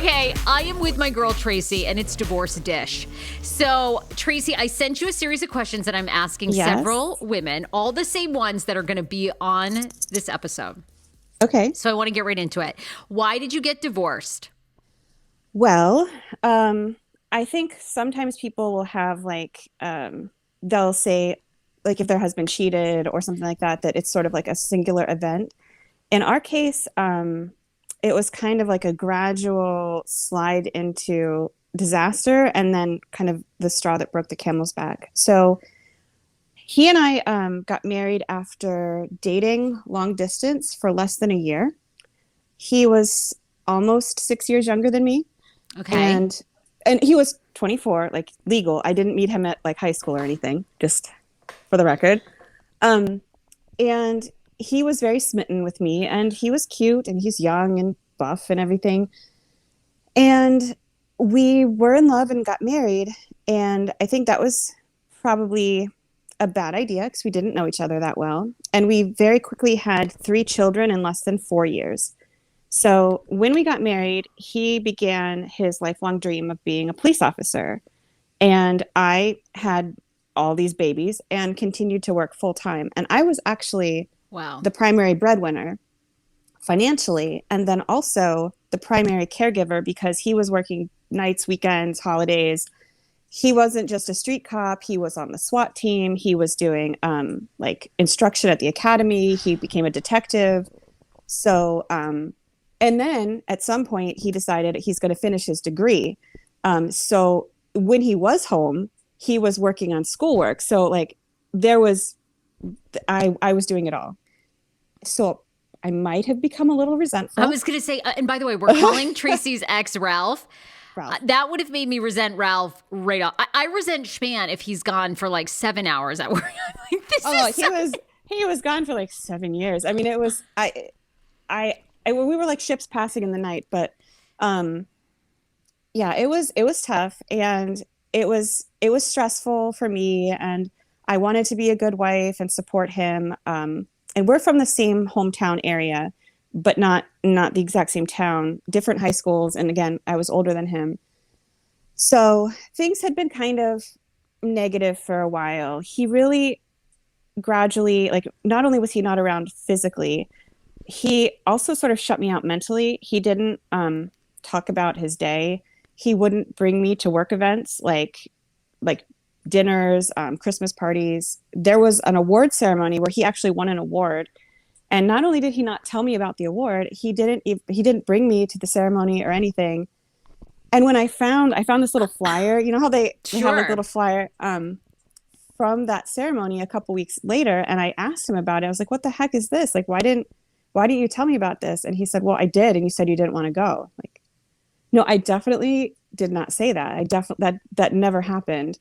Okay, I am with my girl Tracy, and it's Divorce Dish. So, Tracy, I sent you a series of questions that I'm asking several women, all the same ones that are going to be on this episode. Okay. So I want to get right into it. Why did you get divorced? Well, I think sometimes people will have they'll say like if their husband cheated or something like that, that it's sort of like a singular event. In our case, it was kind of like a gradual slide into disaster and then kind of the straw that broke the camel's back. So he and I got married after dating long distance for less than a year. He was almost 6 years younger than me. Okay. And he was 24, like legal. I didn't meet him at like high school or anything, just for the record. And he was very smitten with me, and he was cute, and he's young and buff and everything. And we were in love and got married. And I think that was probably a bad idea because we didn't know each other that well. And we very quickly had 3 children in less than 4 years. So when we got married, he began his lifelong dream of being a police officer. And I had all these babies and continued to work full time. And I was actually the primary breadwinner financially, and then also the primary caregiver because he was working nights, weekends, holidays. He wasn't just a street cop. He was on the SWAT team. He was doing like instruction at the academy. He became a detective. So, and then at some point he decided he's going to finish his degree. So when he was home, he was working on schoolwork. So like I was doing it all. So I might have become a little resentful. I was going to say, and by the way, we're calling Tracy's ex Ralph. That would have made me resent Ralph right off. I resent Schman if he's gone for like 7 hours at work. He was gone for like 7 years. I mean, it was, we were like ships passing in the night, but yeah, it was tough, and it was stressful for me, and I wanted to be a good wife and support him. And we're from the same hometown area, but not the exact same town, different high schools. And again, I was older than him. So things had been kind of negative for a while. He really gradually, like, not only was he not around physically, he also sort of shut me out mentally. He didn't talk about his day. He wouldn't bring me to work events like dinners, Christmas parties. There was an award ceremony where he actually won an award. And not only did he not tell me about the award, he didn't bring me to the ceremony or anything. And when I found this little flyer, you know how they have like a little flyer from that ceremony a couple weeks later, and I asked him about it. I was like, what the heck is this? Like, why didn't you tell me about this? And he said, well, I did. And you said you didn't want to go. Like, no, I definitely did not say that. That never happened.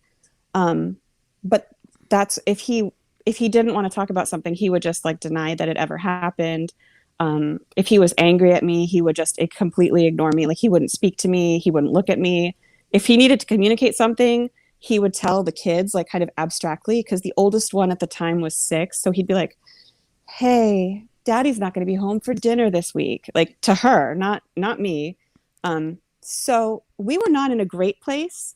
But that's if he didn't want to talk about something, he would just like deny that it ever happened. If he was angry at me, he would just completely ignore me. Like, he wouldn't speak to me. He wouldn't look at me. If he needed to communicate something, he would tell the kids like kind of abstractly, because the oldest one at the time was 6. So he'd be like, hey, daddy's not going to be home for dinner this week, like to her, not me. So we were not in a great place,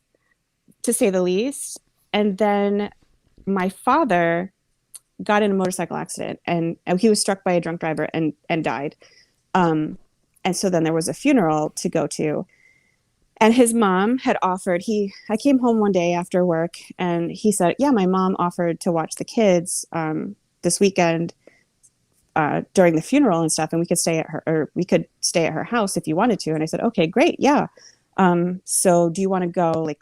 to say the least. And then my father got in a motorcycle accident, and he was struck by a drunk driver and died. And so then there was a funeral to go to, and his mom had offered, I came home one day after work, and he said, yeah, my mom offered to watch the kids this weekend during the funeral and stuff, and we could stay at her house if you wanted to. And I said, okay, great. Yeah. So do you want to go, like,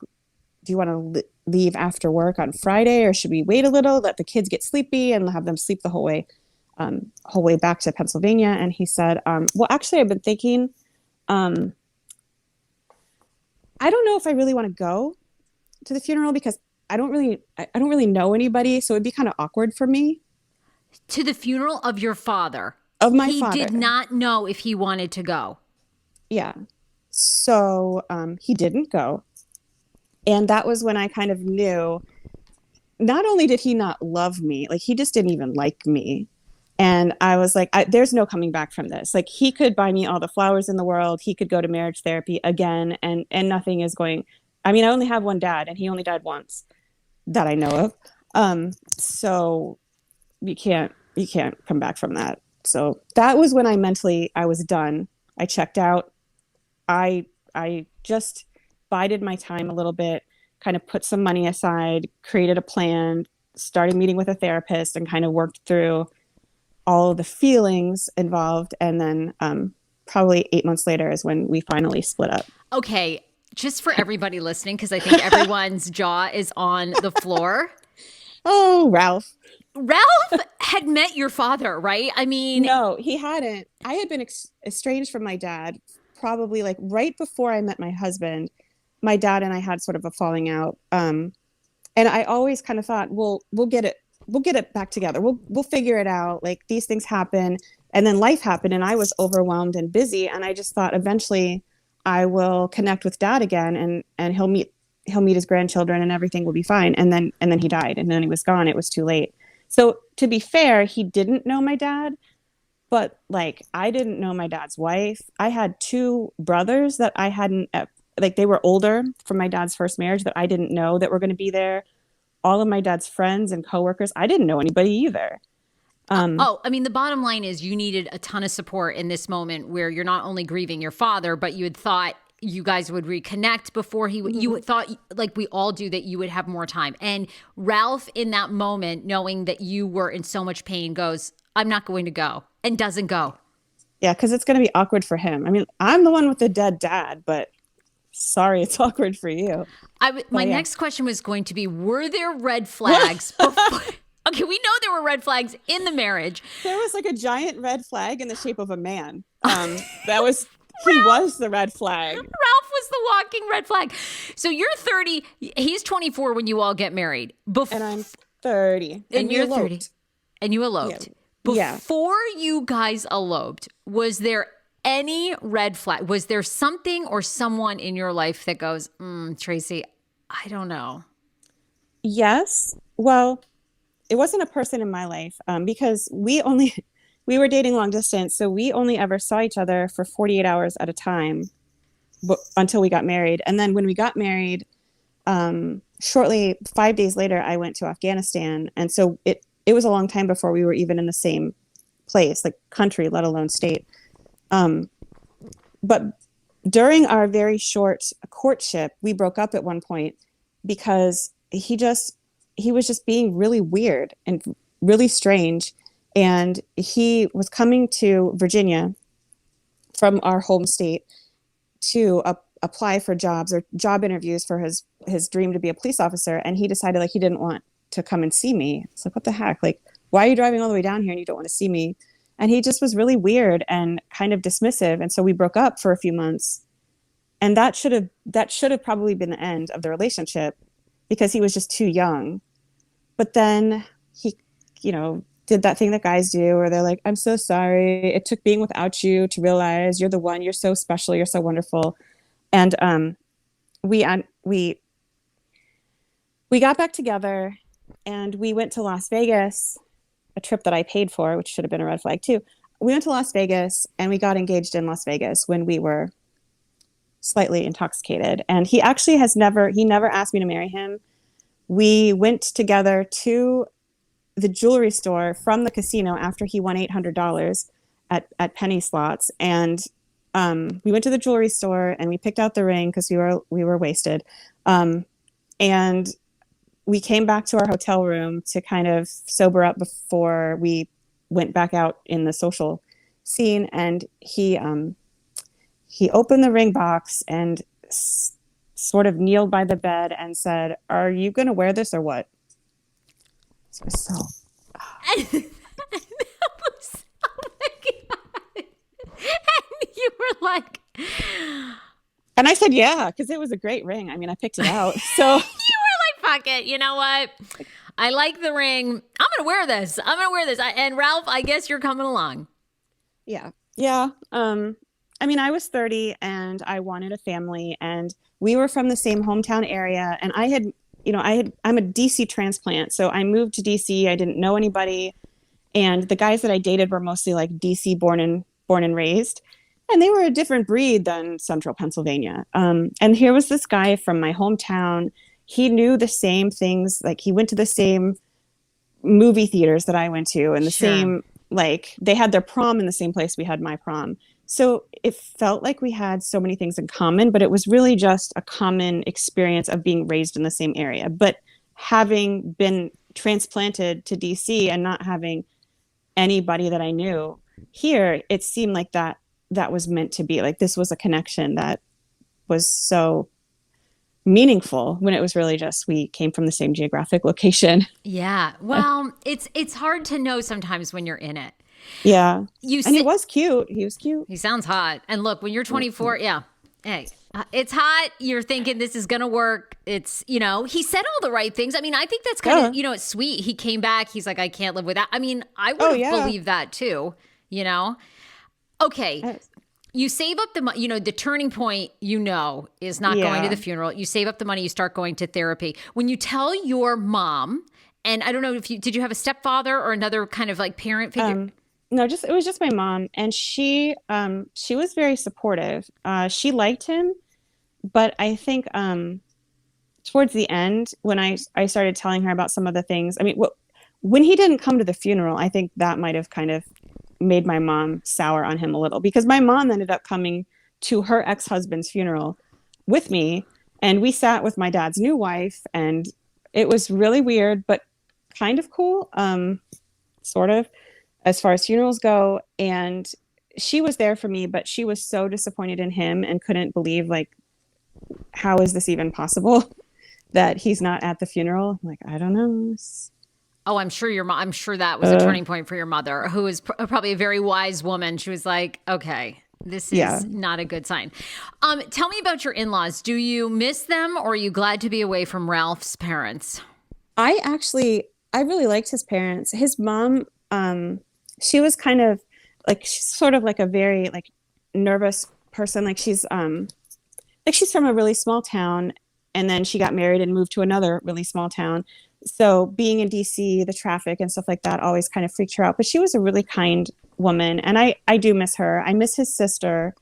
do you want to leave after work on Friday, or should we wait a little, let the kids get sleepy and have them sleep the whole way back to Pennsylvania? And he said, well, actually, I've been thinking, I don't know if I really want to go to the funeral because I don't really know anybody. So it'd be kind of awkward for me. To the funeral of your father? Of my father. He did not know if he wanted to go. Yeah. So he didn't go. And that was when I kind of knew, not only did he not love me, like he just didn't even like me. And I was like, there's no coming back from this. Like, he could buy me all the flowers in the world. He could go to marriage therapy again, and nothing is going. I mean, I only have one dad, and he only died once that I know of. So you can't come back from that. So that was when I was done. I checked out. I just bided my time a little bit, kind of put some money aside, created a plan, started meeting with a therapist, and kind of worked through all of the feelings involved. And then probably 8 months later is when we finally split up. Okay. Just for everybody listening, because I think everyone's jaw is on the floor. Oh, Ralph. Ralph had met your father, right? I mean, no, he hadn't. I had been estranged from my dad probably like right before I met my husband. My dad and I had sort of a falling out. And I always kind of thought, well, we'll get it back together. We'll figure it out. Like, these things happen. And then life happened, and I was overwhelmed and busy. And I just thought eventually I will connect with dad again, and he'll meet his grandchildren, and everything will be fine. And then he died, and then he was gone. It was too late. So to be fair, he didn't know my dad, but like, I didn't know my dad's wife. I had 2 brothers that I hadn't, like, they were older from my dad's first marriage that I didn't know that were going to be there. All of my dad's friends and coworkers, I didn't know anybody either. I mean, the bottom line is you needed a ton of support in this moment where you're not only grieving your father, but you had thought you guys would reconnect before you thought, like we all do, that you would have more time. And Ralph, in that moment, knowing that you were in so much pain, goes, I'm not going to go, and doesn't go. Yeah, because it's going to be awkward for him. I mean, I'm the one with the dead dad, but sorry, it's awkward for you. My next question was going to be, were there red flags before? Okay, we know there were red flags in the marriage. There was like a giant red flag in the shape of a man. He was the red flag. Ralph was the walking red flag. So you're 30. He's 24 when you all get married. And I'm 30. And you're 30. And you eloped. Yeah. Before you guys eloped, was there any red flag? Was there something or someone in your life that goes, Tracy, I don't know? Yes. Well, it wasn't a person in my life because we were dating long distance. So we only ever saw each other for 48 hours at a time until we got married. And then when we got married, shortly 5 days later, I went to Afghanistan. And so it was a long time before we were even in the same place, like country, let alone state. But during our very short courtship, we broke up at one point because he was just being really weird and really strange. And he was coming to Virginia from our home state to apply for jobs or job interviews for his dream to be a police officer. And he decided like he didn't want to come and see me. It's like, what the heck? Like, why are you driving all the way down here and you don't want to see me? And he just was really weird and kind of dismissive. And so we broke up for a few months. And that should have probably been the end of the relationship because he was just too young. But then he, did that thing that guys do where they're like, I'm so sorry. It took being without you to realize you're the one. You're so special. You're so wonderful. And we got back together and we went to Las Vegas, a trip that I paid for, which should have been a red flag too. We went to Las Vegas and we got engaged in Las Vegas when we were slightly intoxicated. And he actually never asked me to marry him. We went together to the jewelry store from the casino after he won $800 at penny slots. And we went to the jewelry store and we picked out the ring because we were wasted. And we came back to our hotel room to kind of sober up before we went back out in the social scene. And he opened the ring box and sort of kneeled by the bed and said, "Are you going to wear this or what?" So oh my God. And you were like, and I said, yeah, because it was a great ring. I mean, I picked it out. So you were like, fuck it. You know what? I like the ring. I'm going to wear this. And Ralph, I guess you're coming along. Yeah. Yeah. I mean, I was 30 and I wanted a family and we were from the same hometown area. And I'm a DC transplant. So I moved to DC. I didn't know anybody. And the guys that I dated were mostly like DC born and raised. And they were a different breed than Central Pennsylvania. And here was this guy from my hometown. He knew the same things. Like he went to the same movie theaters that I went to, and the same, like they had their prom in the same place we had my prom. So it felt like we had so many things in common, but it was really just a common experience of being raised in the same area. But having been transplanted to DC and not having anybody that I knew here, it seemed like that was meant to be. Like this was a connection that was so meaningful when it was really just we came from the same geographic location. Yeah. Well, it's hard to know sometimes when you're in it. Yeah. And he was cute. He was cute. He sounds hot. And look, when you're 24, yeah. Hey, it's hot. You're thinking this is going to work. It's, he said all the right things. I mean, I think that's kind of, it's sweet. He came back. He's like, I can't live without. I mean, I would have believed that too, Okay. You save up the money, the turning point, is not going to the funeral. You save up the money, you start going to therapy. When you tell your mom, and I don't know did you have a stepfather or another kind of like parent figure? No, it was just my mom. And she was very supportive. She liked him, but I think towards the end, when I started telling her about some of the things, I mean, when he didn't come to the funeral, I think that might have kind of made my mom sour on him a little, because my mom ended up coming to her ex-husband's funeral with me, and we sat with my dad's new wife, and it was really weird, but kind of cool, sort of, as far as funerals go. And she was there for me, but she was so disappointed in him and couldn't believe, like, how is this even possible that he's not at the funeral? I'm like, I don't know. Oh, I'm sure I'm sure that was a turning point for your mother, who is probably a very wise woman. She was like, okay, this is not a good sign. Tell me about your in-laws. Do you miss them, or are you glad to be away from Ralph's parents? I really liked his parents. His mom, she was kind of like, she's sort of like a very like nervous person. Like she's from a really small town, and then she got married and moved to another really small town. So being in DC, the traffic and stuff like that always kind of freaked her out. But she was a really kind woman. And I do miss her. I miss his sister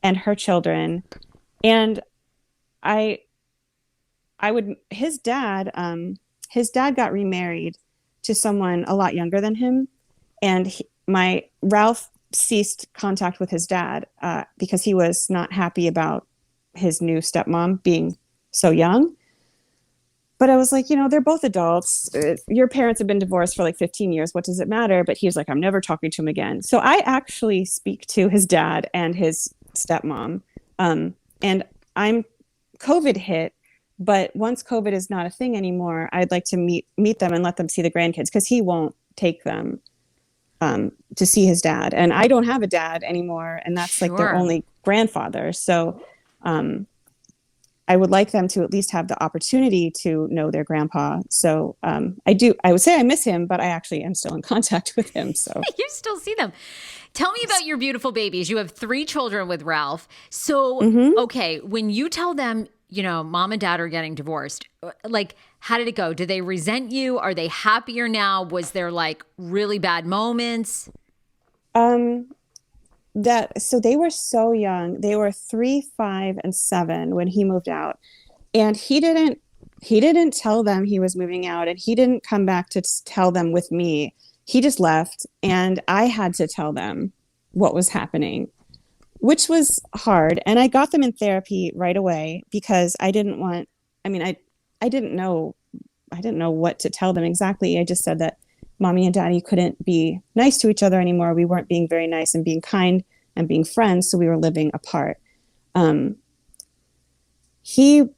and her children. And his dad got remarried to someone a lot younger than him. And Ralph ceased contact with his dad because he was not happy about his new stepmom being so young. But I was like, they're both adults. Your parents have been divorced for like 15 years. What does it matter? But he was like, I'm never talking to him again. So I actually speak to his dad and his stepmom. And COVID hit. But once COVID is not a thing anymore, I'd like to meet them and let them see the grandkids, because he won't take them to see his dad. And I don't have a dad anymore. And that's like their only grandfather. So I would like them to at least have the opportunity to know their grandpa. So I would say I miss him, but I actually am still in contact with him. So you still see them. Tell me about your beautiful babies. You have 3 children with Ralph. So, okay, when you tell them, mom and dad are getting divorced, like, how did it go? Do they resent you? Are they happier now? Was there like really bad moments? So they were so young. They were 3, 5, and 7 when he moved out, and he didn't tell them he was moving out, and he didn't come back to tell them with me. He just left, and I had to tell them what was happening, which was hard. And I got them in therapy right away because I didn't know what to tell them exactly. I just said that mommy and daddy couldn't be nice to each other anymore. We weren't being very nice and being kind and being friends. So we were living apart. He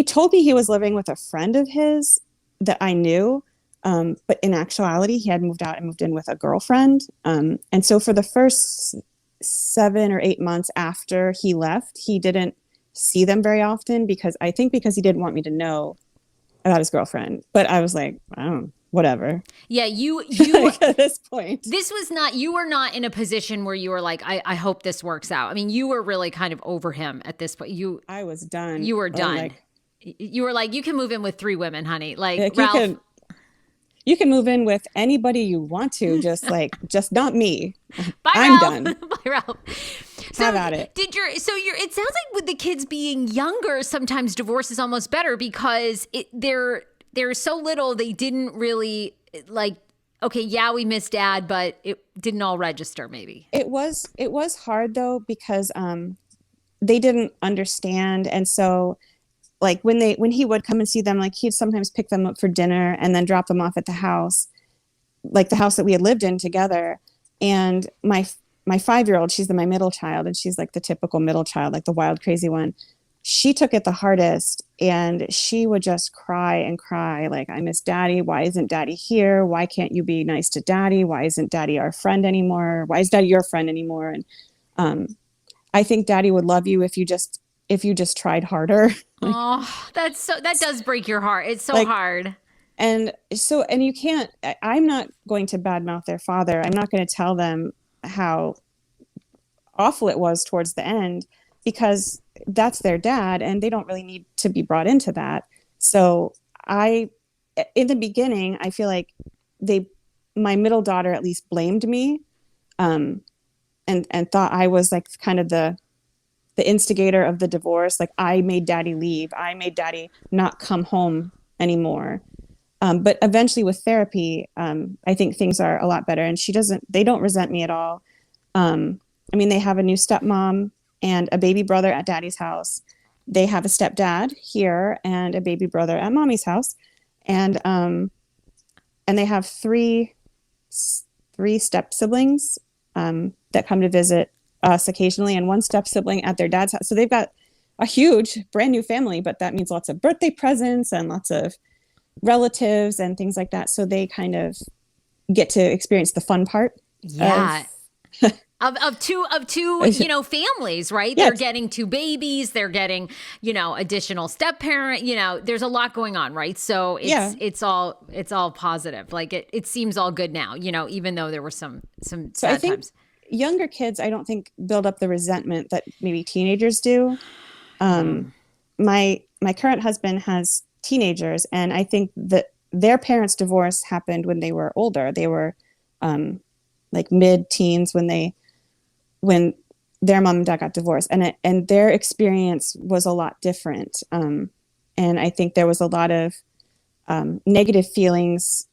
told me he was living with a friend of his that I knew. But in actuality, he had moved out and moved in with a girlfriend. And so for the first 7 or 8 months after he left, he didn't see them very often because he didn't want me to know about his girlfriend. But I was like, I don't know. Whatever. Yeah, you at this point. You were not in a position where you were like, I hope this works out. I mean, you were really kind of over him at this point. I was done. You were done. You were like, you can move in with 3 women, honey. Like Ralph. you can move in with anybody you want to, just not me. Bye, I'm Ralph. done. Bye, Ralph. So Have at it. It sounds like with the kids being younger, sometimes divorce is almost better because they're so little, they didn't really like, okay, yeah, we miss dad, but it didn't all register maybe. It was hard though, because they didn't understand. And so like when he would come and see them, like he'd sometimes pick them up for dinner and then drop them off at the house, like the house that we had lived in together. And my 5-year-old, she's my middle child, and she's like the typical middle child, like the wild, crazy one. She took it the hardest, and she would just cry and cry. Like, I miss daddy. Why isn't daddy here? Why can't you be nice to daddy? Why isn't daddy our friend anymore? Why is daddy your friend anymore? And I think daddy would love you if you just tried harder. Oh, that does break your heart. It's so hard. And you can't, I'm not going to badmouth their father. I'm not going to tell them how awful it was towards the end, because that's their dad and they don't really need to be brought into that. So in the beginning, I feel like my middle daughter at least blamed me, and thought I was like kind of the instigator of the divorce. Like, I made daddy leave. I made daddy not come home anymore. But eventually with therapy, I think things are a lot better, and they don't resent me at all. I mean, they have a new stepmom and a baby brother at daddy's house. They have a stepdad here and a baby brother at mommy's house. And they have three step siblings, that come to visit us occasionally, and one step sibling at their dad's house. So they've got a huge brand new family, but that means lots of birthday presents and lots of relatives and things like that. So they kind of get to experience the fun part. Yeah. Of two, families, right? Yes. They're getting 2 babies. They're getting, additional step parent. There's a lot going on, right? So it's all positive. Like it seems all good now, even though there were some sad times. Younger kids, I don't think, build up the resentment that maybe teenagers do. My current husband has teenagers, and I think that their parents' divorce happened when they were older. They were like mid-teens when their mom and dad got divorced, and their experience was a lot different. And I think there was a lot of negative feelings,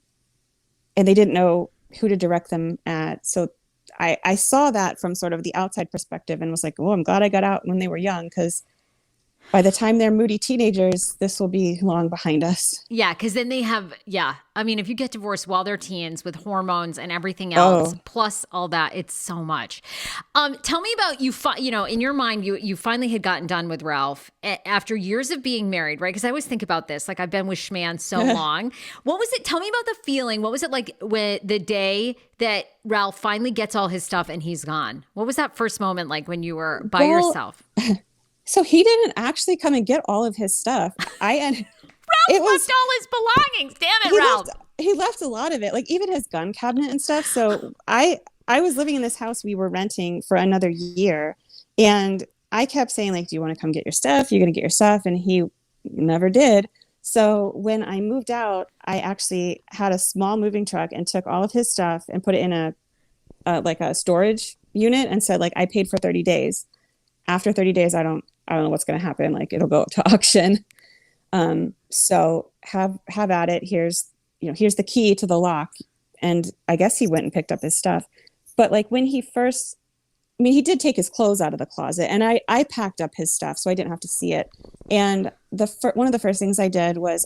and they didn't know who to direct them at. So I saw that from sort of the outside perspective and was like, oh, I'm glad I got out when they were young, because by the time they're moody teenagers, this will be long behind us. Yeah, because then they have, I mean, if you get divorced while they're teens with hormones and everything else, plus all that, it's so much. Tell me about in your mind, you finally had gotten done with Ralph after years of being married, right? Because I always think about this, like, I've been with Schman so long. What was it? Tell me about the feeling. What was it like when the day that Ralph finally gets all his stuff and he's gone? What was that first moment like when you were by yourself? So he didn't actually come and get all of his stuff. Ralph left all his belongings. Damn it, Ralph. He left a lot of it, like even his gun cabinet and stuff. So I was living in this house we were renting for another year. And I kept saying, like, do you want to come get your stuff? You're going to get your stuff. And he never did. So when I moved out, I actually had a small moving truck and took all of his stuff and put it in a storage unit and said, like, I paid for 30 days. After 30 days, I don't know what's going to happen. Like, it'll go up to auction. So have at it. Here's the key to the lock. And I guess he went and picked up his stuff. But like when he did take his clothes out of the closet, and I packed up his stuff so I didn't have to see it. And one of the first things I did was,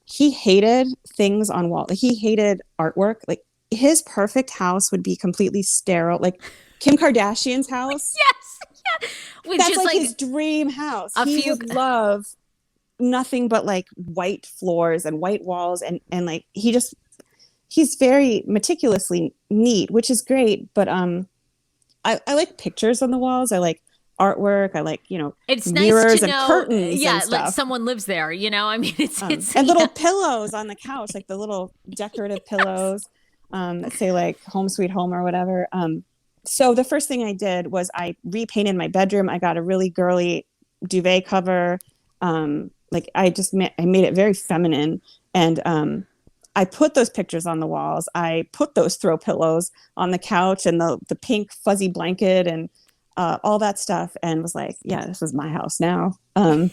he hated things on wall. Like, he hated artwork. Like, his perfect house would be completely sterile. Like Kim Kardashian's house. Yes. Yeah. That's like his dream house. He would love nothing but like white floors and white walls, and like he's very meticulously neat, which is great. But I like pictures on the walls. I like artwork. I like it's mirrors nice to and know, curtains. Yeah, and stuff. like someone lives there. I mean, it's and little pillows on the couch, like the little decorative pillows that say like "Home Sweet Home" or whatever. So the first thing I did was I repainted my bedroom. I got a really girly duvet cover. I made it very feminine, and I put those pictures on the walls. I put those throw pillows on the couch and the pink fuzzy blanket and all that stuff, and was like, yeah, this is my house now. And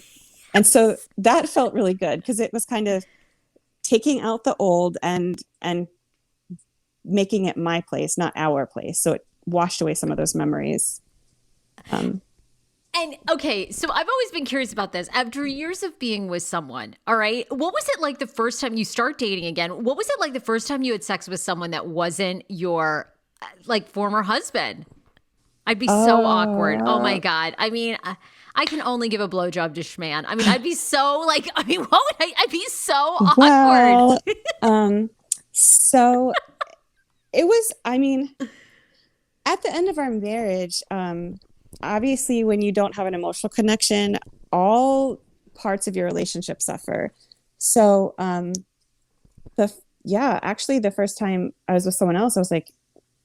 so that felt really good because it was kind of taking out the old and making it my place, not our place. So it washed away some of those memories. And okay, so I've always been curious about this. After years of being with someone, all right, what was it like the first time you start dating again? What was it like the first time you had sex with someone that wasn't your like former husband? I'd be so awkward. Oh my God. I mean, I can only give a blowjob to Schman. I mean, I'd be so like, I mean, what would I'd be so awkward. Well, so it was, I mean, at the end of our marriage, obviously when you don't have an emotional connection, all parts of your relationship suffer. So, actually the first time I was with someone else, I was like,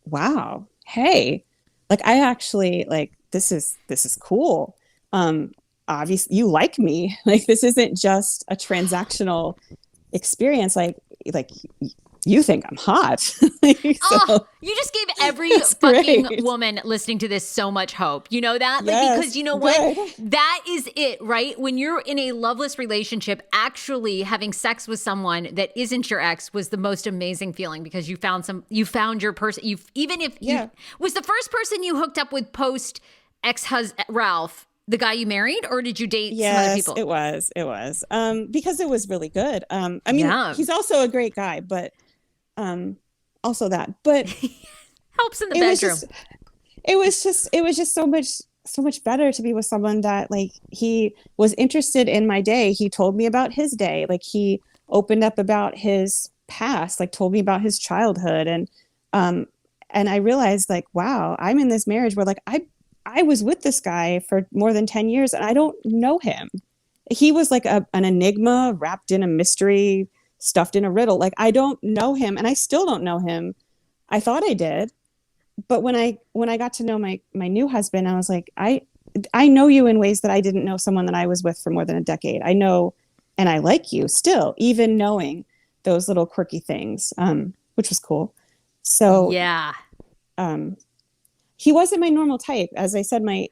wow, hey, like, I actually like, this is cool. Obviously you like me. Like, this isn't just a transactional experience. Like you think I'm hot. You just gave every fucking woman listening to this so much hope. You know that? Like, yes, because you know what? Good. That is it, right? When you're in a loveless relationship, actually having sex with someone that isn't your ex was the most amazing feeling because you found your person. You was the first person you hooked up with post ex-husband Ralph, the guy you married, or did you date some other people? It was. Because it was really good. I mean, he's also a great guy, but also that, but helps in the bedroom. It was just so much better to be with someone that, like, he was interested in my day. He told me about his day. Like, he opened up about his past, like told me about his childhood. And I realized, like, wow, I'm in this marriage where, like, I was with this guy for more than 10 years and I don't know him. He was like an enigma wrapped in a mystery, stuffed in a riddle. Like, I don't know him and I still don't know him. I thought I did. But when I got to know my new husband, I was like, I know you in ways that I didn't know someone that I was with for more than a decade. I know, and I like you still, even knowing those little quirky things, which was cool. So yeah, he wasn't my normal type. As I said, my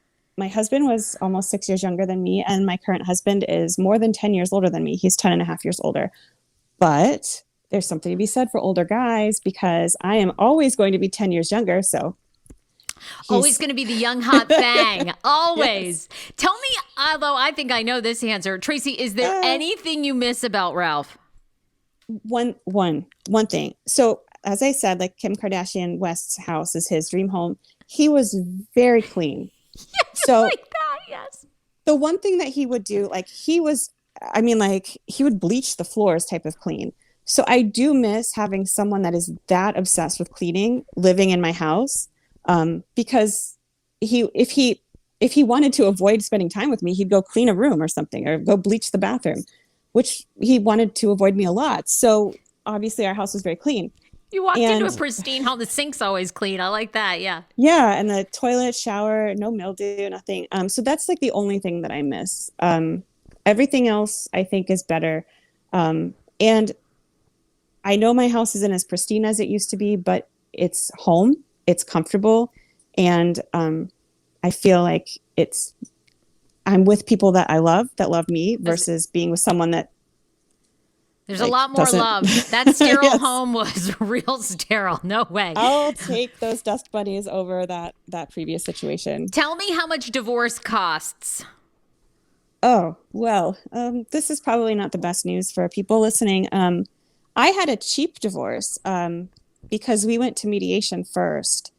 husband was almost 6 years younger than me, and my current husband is more than 10 years older than me. He's 10 and a half years older. But there's something to be said for older guys because I am always going to be 10 years younger. So always going to be the young hot thing. Always. Yes. Tell me, although I think I know this answer, Tracy, is there anything you miss about Ralph? One thing. So as I said, like, Kim Kardashian West's house is his dream home. He was very clean. So like that, yes. The one thing that he would do, like, he would bleach the floors type of clean. So I do miss having someone that is that obsessed with cleaning living in my house. Because if he wanted to avoid spending time with me, he'd go clean a room or something, or go bleach the bathroom, which he wanted to avoid me a lot. So obviously our house was very clean. You walked into a pristine home. The sink's always clean. I like that. Yeah. Yeah. And the toilet, shower, no mildew, nothing. So that's like the only thing that I miss. Everything else I think is better. And I know my house isn't as pristine as it used to be, but it's home. It's comfortable. And I feel like I'm with people that I love, that love me, versus being with someone that there's a lot more love. That sterile yes. home was real sterile. No way. I'll take those dust bunnies over that previous situation. Tell me how much divorce costs. Oh, well, this is probably not the best news for people listening. I had a cheap divorce because we went to mediation first.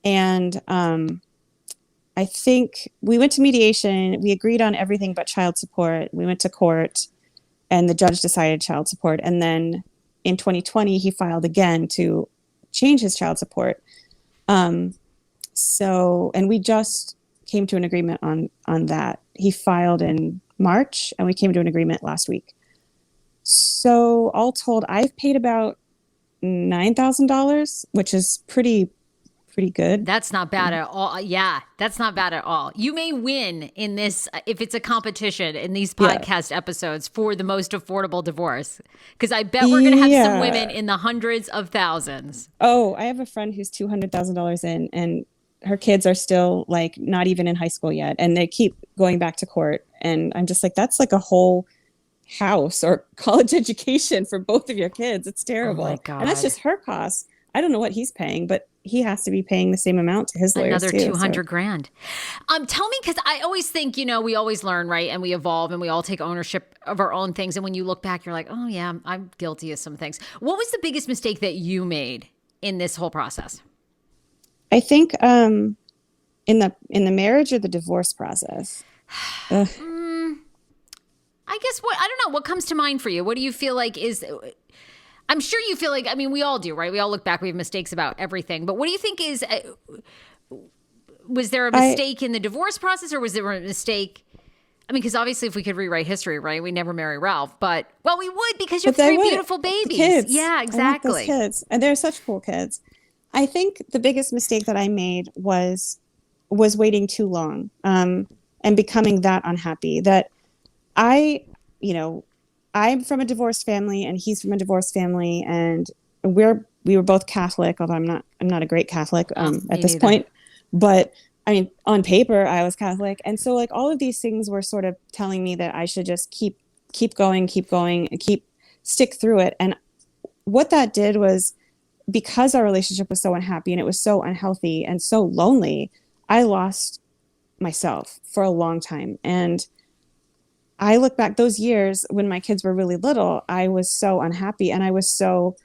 And I think we went to mediation. We agreed on everything but child support. We went to court. And the judge decided child support. And then in 2020, he filed again to change his child support. And we just came to an agreement on that. He filed in March and we came to an agreement last week. So all told, I've paid about $9,000, which is pretty pretty good. That's not bad at all. Yeah, that's not bad at all. You may win in this, if it's a competition in these podcast episodes for the most affordable divorce. Because I bet we're going to have some women in the hundreds of thousands. Oh, I have a friend who's $200,000 in, and her kids are still like not even in high school yet. And they keep going back to court. And I'm just like, that's like a whole house or college education for both of your kids. It's terrible. Oh my God. And that's just her costs. I don't know what he's paying, but he has to be paying the same amount to his lawyers Another too. 200 grand. Tell me, because I always think, we always learn, right? And we evolve and we all take ownership of our own things. And when you look back, you're like, oh yeah, I'm guilty of some things. What was the biggest mistake that you made in this whole process? I think in the marriage or the divorce process. I guess I don't know, what comes to mind for you? What do you feel like is... I'm sure you feel like, we all do, right? We all look back, we have mistakes about everything. But what do you think is, was there a mistake in the divorce process, or was there a mistake? Because obviously if we could rewrite history, right, we never marry Ralph. But, well, we would, because you have three beautiful babies. Kids. Yeah, exactly. I want those kids. And they're such cool kids. I think the biggest mistake that I made was waiting too long and becoming that unhappy. That I'm from a divorced family and he's from a divorced family, and we were both Catholic, although I'm not a great Catholic at this point. But on paper I was Catholic, and so like all of these things were sort of telling me that I should just keep going, and stick through it. And what that did was, because our relationship was so unhappy and it was so unhealthy and so lonely, I lost myself for a long time. And I look back those years when my kids were really little, I was so unhappy and I was so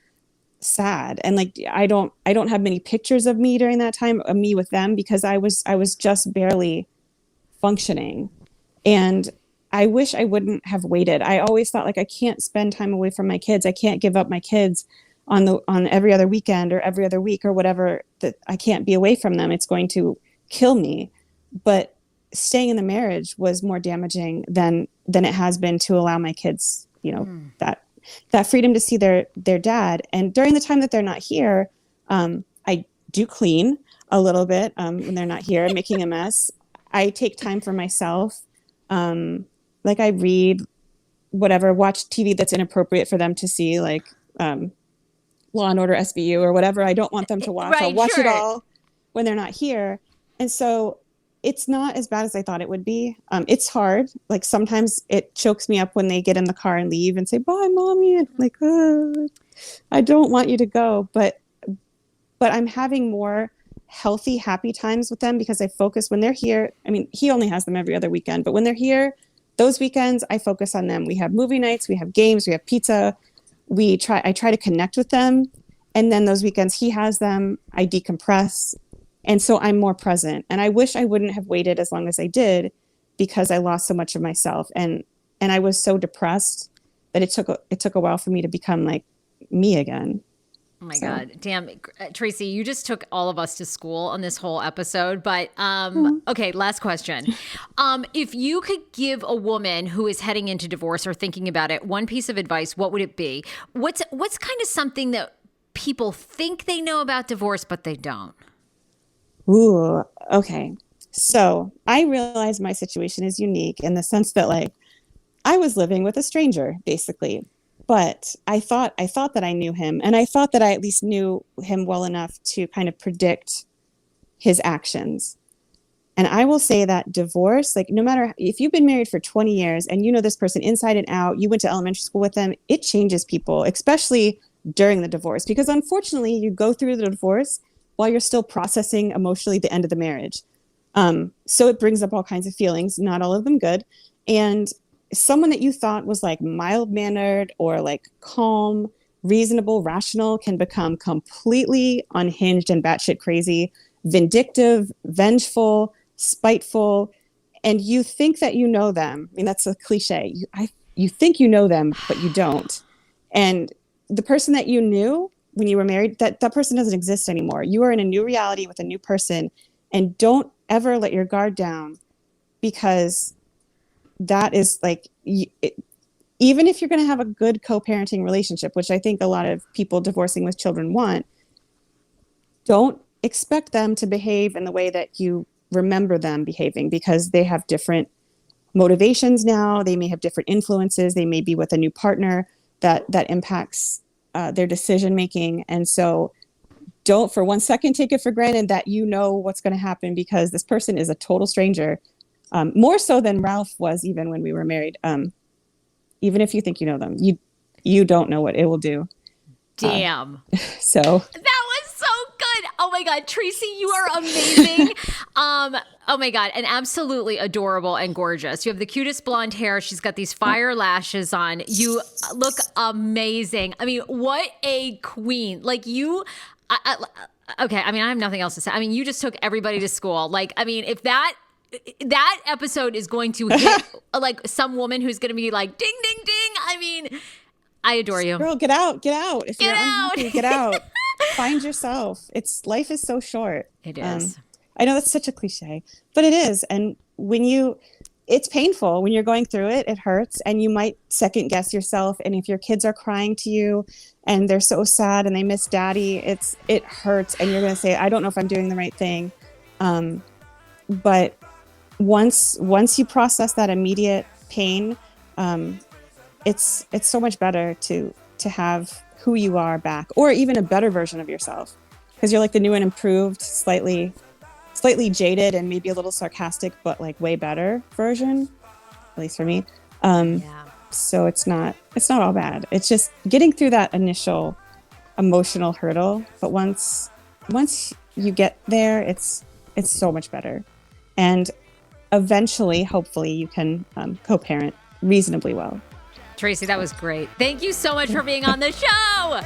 sad. And like, I don't have many pictures of me during that time, of me with them, because I was just barely functioning. And I wish I wouldn't have waited. I always thought, like, I can't spend time away from my kids. I can't give up my kids on every other weekend or every other week or whatever, that I can't be away from them. It's going to kill me. But staying in the marriage was more damaging than it has been to allow my kids, that freedom to see their dad. And during the time that they're not here, I do clean a little bit when they're not here, making a mess. I take time for myself. Like I read, whatever, watch TV that's inappropriate for them to see, like Law and Order SVU or whatever I don't want them to watch. Right, I'll watch sure. it all when they're not here. And so it's not as bad as I thought it would be. It's hard. Like sometimes it chokes me up when they get in the car and leave and say, bye, mommy. And I'm like, I don't want you to go. But I'm having more healthy, happy times with them because I focus when they're here. He only has them every other weekend, but when they're here, those weekends, I focus on them. We have movie nights, we have games, we have pizza. I try to connect with them. And then those weekends he has them, I decompress. And so I'm more present. And I wish I wouldn't have waited as long as I did, because I lost so much of myself. And I was so depressed that it took a while for me to become like me again. Oh my God. Damn. Tracy, you just took all of us to school on this whole episode. But okay, last question. If you could give a woman who is heading into divorce or thinking about it one piece of advice, what would it be? What's kind of something that people think they know about divorce, but they don't? Ooh, okay. So I realize my situation is unique in the sense that, like, I was living with a stranger, basically. But I thought that I knew him, and I thought that I at least knew him well enough to kind of predict his actions. And I will say that divorce, like, no matter if you've been married for 20 years and you know this person inside and out, you went to elementary school with them, it changes people, especially during the divorce, because unfortunately you go through the divorce while you're still processing emotionally the end of the marriage. So it brings up all kinds of feelings, not all of them good. And someone that you thought was like mild-mannered or like calm, reasonable, rational can become completely unhinged and batshit crazy, vindictive, vengeful, spiteful. And you think that you know them. That's a cliche. You think you know them, but you don't. And the person that you knew when you were married, that person doesn't exist anymore. You are in a new reality with a new person, and don't ever let your guard down, because that is like, even if you're going to have a good co-parenting relationship, which I think a lot of people divorcing with children want, don't expect them to behave in the way that you remember them behaving, because they have different motivations now. They may have different influences. They may be with a new partner that impacts their decision making. And so don't for 1 second take it for granted that you know what's going to happen, because this person is a total stranger, more so than Ralph was even when we were married. Even if you think you know them, you don't know what it will do. Damn. So that was so good. Oh my God, Tracy, you are amazing. Oh my God, and absolutely adorable and gorgeous. You have the cutest blonde hair. She's got these fire lashes on. You look amazing. I mean, what a queen. Like you, okay, I mean, I have nothing else to say. I mean, you just took everybody to school. Like, I mean, if that episode is going to hit like some woman who's going to be like, ding, ding, ding. I mean, I adore you. Girl, get out. If you're unhappy, get out. Find yourself. Life is so short. It is. I know that's such a cliche, but it is. And it's painful when you're going through it. It hurts, and you might second guess yourself. And if your kids are crying to you and they're so sad and they miss daddy, it hurts. And you're going to say, I don't know if I'm doing the right thing. But once you process that immediate pain, it's so much better to have who you are back, or even a better version of yourself, because you're like the new and improved, slightly jaded and maybe a little sarcastic, but like way better version, at least for me. So it's not all bad. It's just getting through that initial emotional hurdle. But once you get there, it's so much better. And eventually, hopefully, you can co-parent reasonably well. Tracy, that was great. Thank you so much for being on the show.